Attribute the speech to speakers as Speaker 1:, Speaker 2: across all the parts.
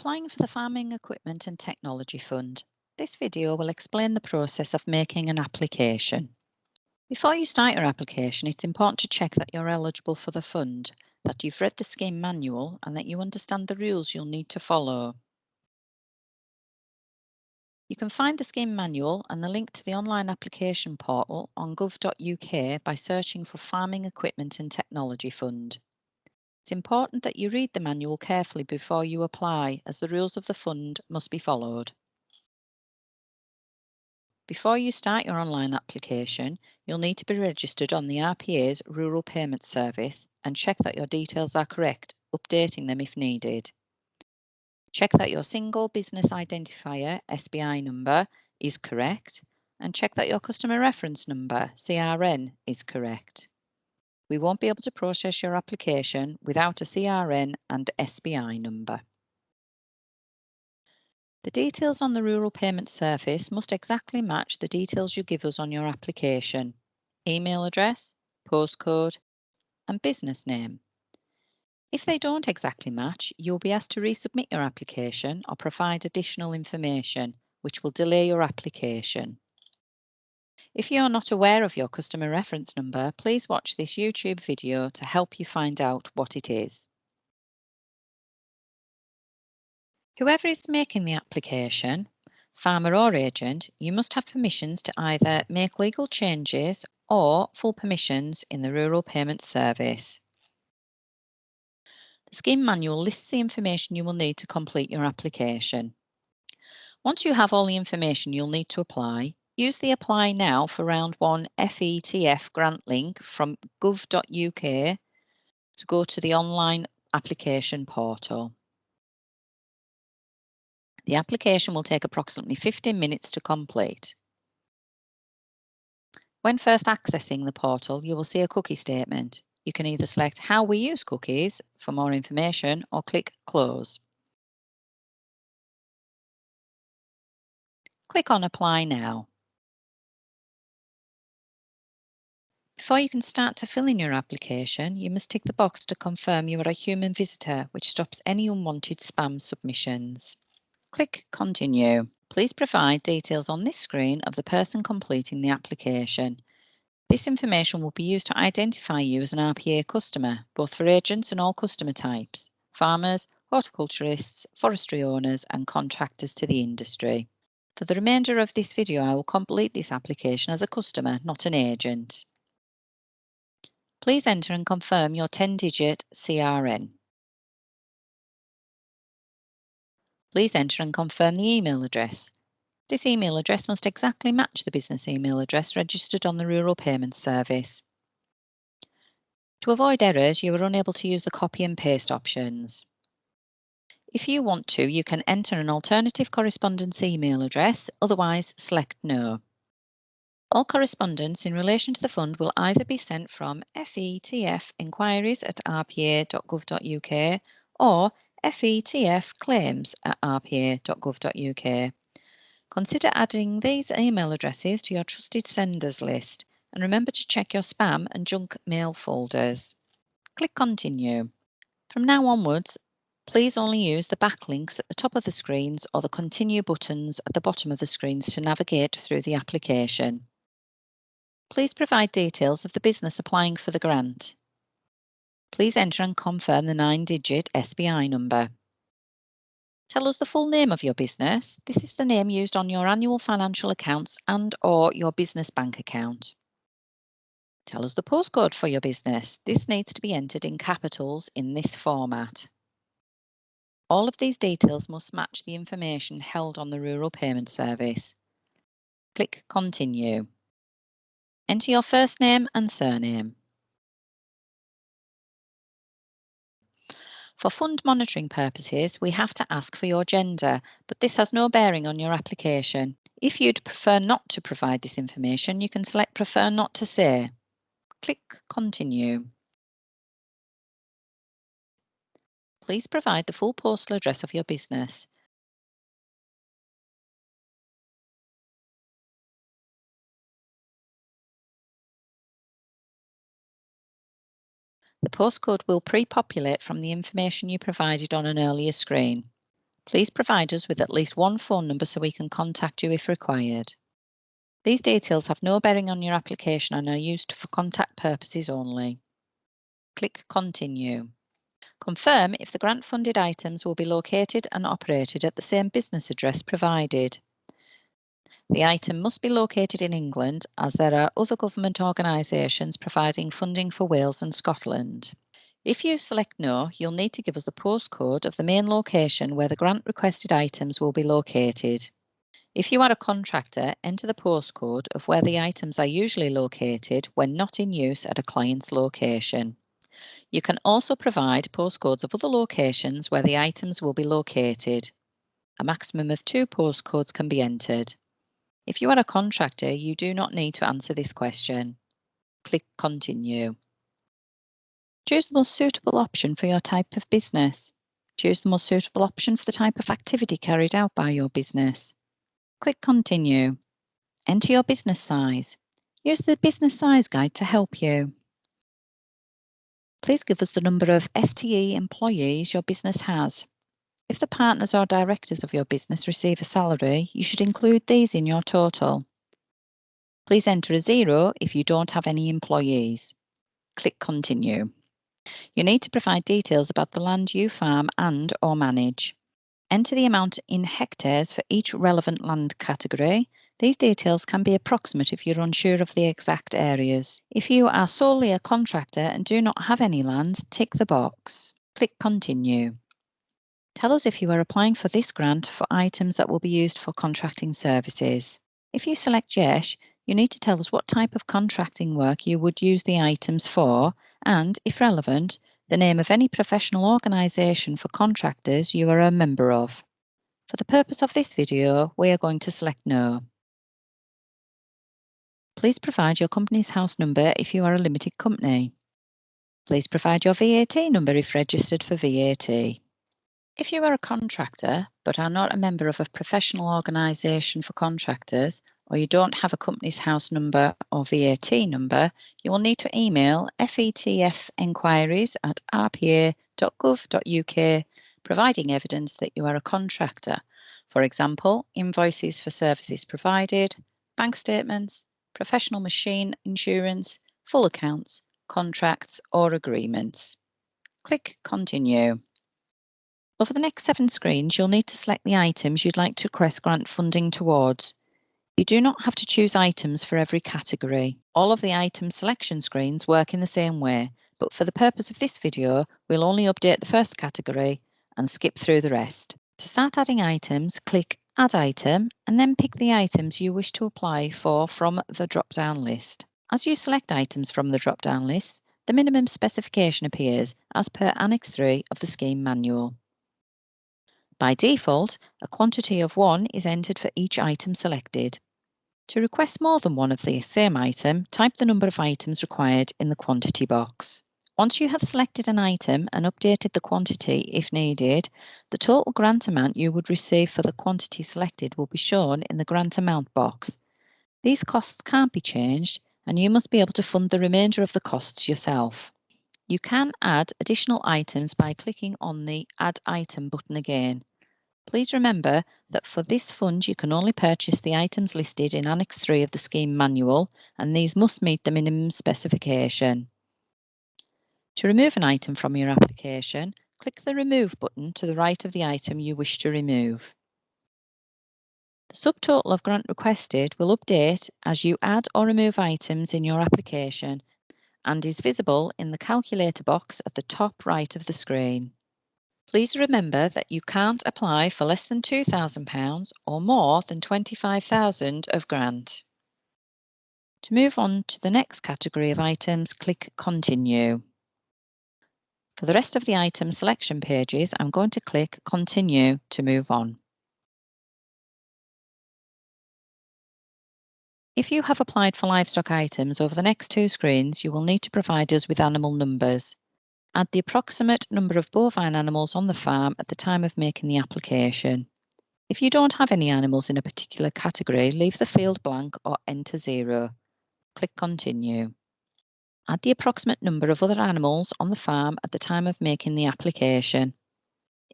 Speaker 1: Applying for the Farming Equipment and Technology Fund. This video will explain the process of making an application. Before you start your application, it's important to check that you're eligible for the fund, that you've read the scheme manual, and that you understand the rules you'll need to follow. You can find the scheme manual and the link to the online application portal on gov.uk by searching for Farming Equipment and Technology Fund. It's important that you read the manual carefully before you apply, as the rules of the fund must be followed. Before you start your online application, you'll need to be registered on the RPA's Rural Payment Service and check that your details are correct, updating them if needed. Check that your single business identifier SBI number is correct, and check that your customer reference number CRN is correct. We won't be able to process your application without a CRN and SBI number. The details on the Rural Payment Service must exactly match the details you give us on your application: email address, postcode, and business name. If they don't exactly match, you'll be asked to resubmit your application or provide additional information, which will delay your application. If you are not aware of your customer reference number, please watch this YouTube video to help you find out what it is. Whoever is making the application, farmer or agent, you must have permissions to either make legal changes or full permissions in the Rural Payment Service. The scheme manual lists the information you will need to complete your application. Once you have all the information you'll need to apply, use the Apply Now for Round 1 FETF grant link from gov.uk to go to the online application portal. The application will take approximately 15 minutes to complete. When first accessing the portal, you will see a cookie statement. You can either select How we use cookies for more information or click Close. Click on Apply Now. Before you can start to fill in your application, you must tick the box to confirm you are a human visitor, which stops any unwanted spam submissions. Click Continue. Please provide details on this screen of the person completing the application. This information will be used to identify you as an RPA customer, both for agents and all customer types: farmers, horticulturists, forestry owners, and contractors to the industry. For the remainder of this video, I will complete this application as a customer, not an agent. Please enter and confirm your 10-digit CRN. Please enter and confirm the email address. This email address must exactly match the business email address registered on the Rural Payment Service. To avoid errors, you are unable to use the copy and paste options. If you want to, you can enter an alternative correspondence email address, otherwise select No. All correspondence in relation to the fund will either be sent from fetfinquiries@rpa.gov.uk or fetfclaims@rpa.gov.uk. Consider adding these email addresses to your trusted senders list, and remember to check your spam and junk mail folders. Click Continue. From now onwards, please only use the backlinks at the top of the screens or the Continue buttons at the bottom of the screens to navigate through the application. Please provide details of the business applying for the grant. Please enter and confirm the 9-digit SBI number. Tell us the full name of your business. This is the name used on your annual financial accounts and/or your business bank account. Tell us the postcode for your business. This needs to be entered in capitals in this format. All of these details must match the information held on the Rural Payment Service. Click Continue. Enter your first name and surname. For fund monitoring purposes, we have to ask for your gender, but this has no bearing on your application. If you'd prefer not to provide this information, you can select Prefer Not to Say. Click Continue. Please provide the full postal address of your business. The postcode will pre-populate from the information you provided on an earlier screen. Please provide us with at least one phone number so we can contact you if required. These details have no bearing on your application and are used for contact purposes only. Click Continue. Confirm if the grant-funded items will be located and operated at the same business address provided. The item must be located in England, as there are other government organisations providing funding for Wales and Scotland. If you select No, you'll need to give us the postcode of the main location where the grant-requested items will be located. If you are a contractor, enter the postcode of where the items are usually located when not in use at a client's location. You can also provide postcodes of other locations where the items will be located. A maximum of 2 postcodes can be entered. If you are a contractor, you do not need to answer this question. Click Continue. Choose the most suitable option for your type of business. Choose the most suitable option for the type of activity carried out by your business. Click Continue. Enter your business size. Use the business size guide to help you. Please give us the number of FTE employees your business has. If the partners or directors of your business receive a salary, you should include these in your total. Please enter a 0 if you don't have any employees. Click Continue. You need to provide details about the land you farm and/or manage. Enter the amount in hectares for each relevant land category. These details can be approximate if you're unsure of the exact areas. If you are solely a contractor and do not have any land, tick the box. Click Continue. Tell us if you are applying for this grant for items that will be used for contracting services. If you select Yes, you need to tell us what type of contracting work you would use the items for and, if relevant, the name of any professional organisation for contractors you are a member of. For the purpose of this video, we are going to select No. Please provide your company's house number if you are a limited company. Please provide your VAT number if registered for VAT. If you are a contractor but are not a member of a professional organisation for contractors, or you don't have a company's house number or VAT number, you will need to email fetfenquiries@rpa.gov.uk providing evidence that you are a contractor. For example, invoices for services provided, bank statements, professional machine insurance, full accounts, contracts or agreements. Click Continue. Over the next 7 screens, you'll need to select the items you'd like to request grant funding towards. You do not have to choose items for every category. All of the item selection screens work in the same way, but for the purpose of this video, we'll only update the first category and skip through the rest. To start adding items, click Add Item and then pick the items you wish to apply for from the drop-down list. As you select items from the drop-down list, the minimum specification appears as per Annex 3 of the Scheme Manual. By default, a quantity of 1 is entered for each item selected. To request more than one of the same item, type the number of items required in the quantity box. Once you have selected an item and updated the quantity if needed, the total grant amount you would receive for the quantity selected will be shown in the grant amount box. These costs can't be changed, and you must be able to fund the remainder of the costs yourself. You can add additional items by clicking on the Add Item button again. Please remember that for this fund you can only purchase the items listed in Annex 3 of the Scheme Manual, and these must meet the minimum specification. To remove an item from your application, click the Remove button to the right of the item you wish to remove. The subtotal of grant requested will update as you add or remove items in your application and is visible in the calculator box at the top right of the screen. Please remember that you can't apply for less than £2,000 or more than £25,000 of grant. To move on to the next category of items, click Continue. For the rest of the item selection pages, I'm going to click Continue to move on. If you have applied for livestock items over the next 2 screens, you will need to provide us with animal numbers. Add the approximate number of bovine animals on the farm at the time of making the application. If you don't have any animals in a particular category, leave the field blank or enter 0. Click Continue. Add the approximate number of other animals on the farm at the time of making the application.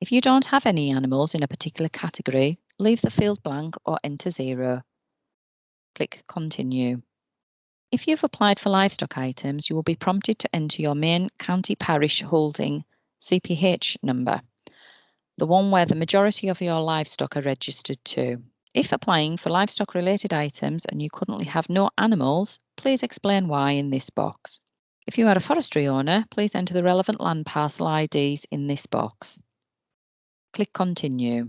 Speaker 1: If you don't have any animals in a particular category, leave the field blank or enter 0. Click Continue. If you've applied for livestock items, you will be prompted to enter your main county parish holding CPH number, the one where the majority of your livestock are registered to. If applying for livestock-related items and you currently have no animals, please explain why in this box. If you are a forestry owner, please enter the relevant land parcel IDs in this box. Click Continue.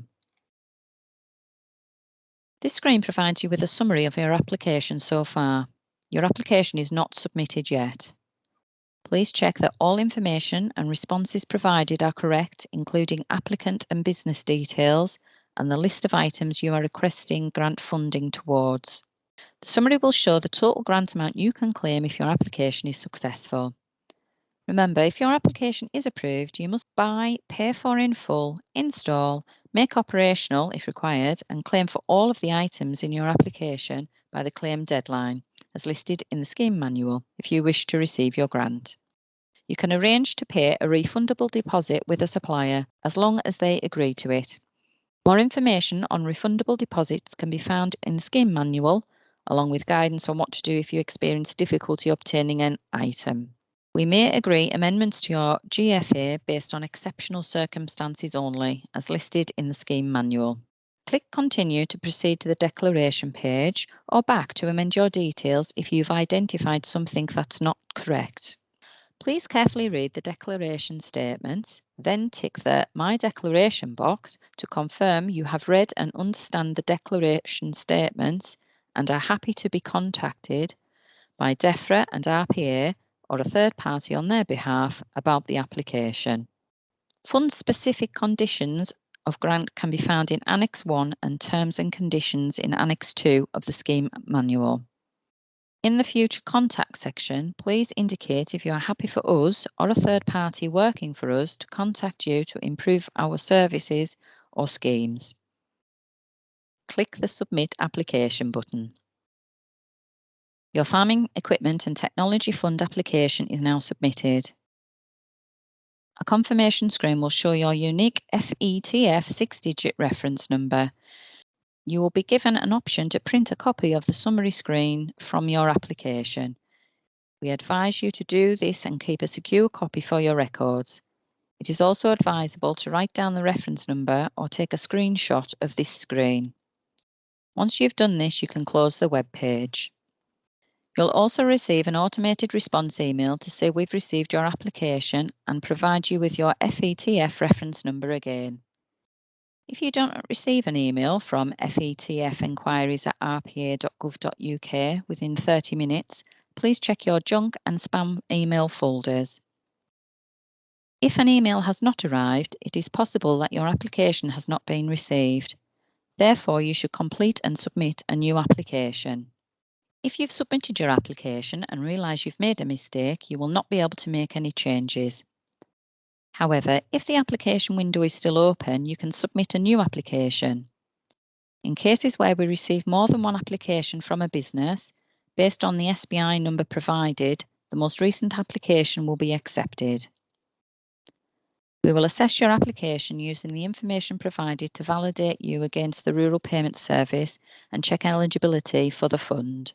Speaker 1: This screen provides you with a summary of your application so far. Your application is not submitted yet. Please check that all information and responses provided are correct, including applicant and business details and the list of items you are requesting grant funding towards. The summary will show the total grant amount you can claim if your application is successful. Remember, if your application is approved, you must buy, pay for in full, install, make operational if required, and claim for all of the items in your application by the claim deadline, as listed in the scheme manual, if you wish to receive your grant. You can arrange to pay a refundable deposit with a supplier as long as they agree to it. More information on refundable deposits can be found in the scheme manual, along with guidance on what to do if you experience difficulty obtaining an item. We may agree amendments to your GFA based on exceptional circumstances only, as listed in the scheme manual. Click Continue to proceed to the declaration page, or back to amend your details if you've identified something that's not correct. Please carefully read the declaration statements, then tick the My Declaration box to confirm you have read and understand the declaration statements and are happy to be contacted by DEFRA and RPA or a third party on their behalf about the application. Fund-specific conditions of grant can be found in Annex 1 and Terms and Conditions in Annex 2 of the Scheme Manual. In the Future Contact section, please indicate if you are happy for us or a third party working for us to contact you to improve our services or schemes. Click the Submit Application button. Your Farming Equipment and Technology Fund application is now submitted. A confirmation screen will show your unique FETF 6-digit reference number. You will be given an option to print a copy of the summary screen from your application. We advise you to do this and keep a secure copy for your records. It is also advisable to write down the reference number or take a screenshot of this screen. Once you've done this, you can close the web page. You'll also receive an automated response email to say we've received your application and provide you with your FETF reference number again. If you don't receive an email from fetfinquiries@rpa.gov.uk within 30 minutes, please check your junk and spam email folders. If an email has not arrived, it is possible that your application has not been received. Therefore, you should complete and submit a new application. If you've submitted your application and realise you've made a mistake, you will not be able to make any changes. However, if the application window is still open, you can submit a new application. In cases where we receive more than one application from a business, based on the SBI number provided, the most recent application will be accepted. We will assess your application using the information provided to validate you against the Rural Payments Service and check eligibility for the fund.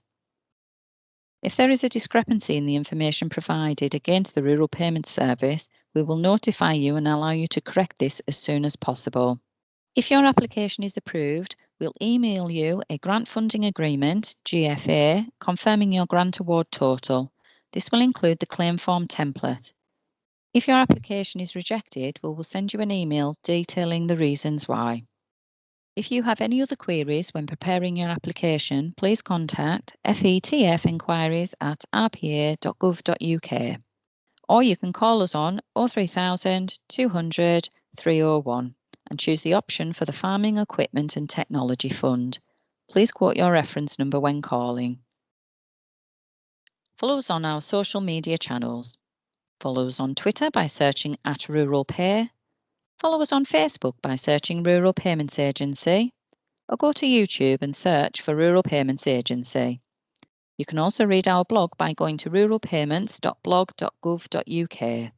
Speaker 1: If there is a discrepancy in the information provided against the Rural Payments Service, we will notify you and allow you to correct this as soon as possible. If your application is approved, we'll email you a grant funding agreement, GFA, confirming your grant award total. This will include the claim form template. If your application is rejected, we will send you an email detailing the reasons why. If you have any other queries when preparing your application, please contact fetfinquiries@rpa.gov.uk, or you can call us on 03000 200 301 and choose the option for the Farming Equipment and Technology Fund. Please quote your reference number when calling. Follow us on our social media channels. Follow us on Twitter by searching @RuralPay. Follow us on Facebook by searching Rural Payments Agency, or go to YouTube and search for Rural Payments Agency. You can also read our blog by going to ruralpayments.blog.gov.uk.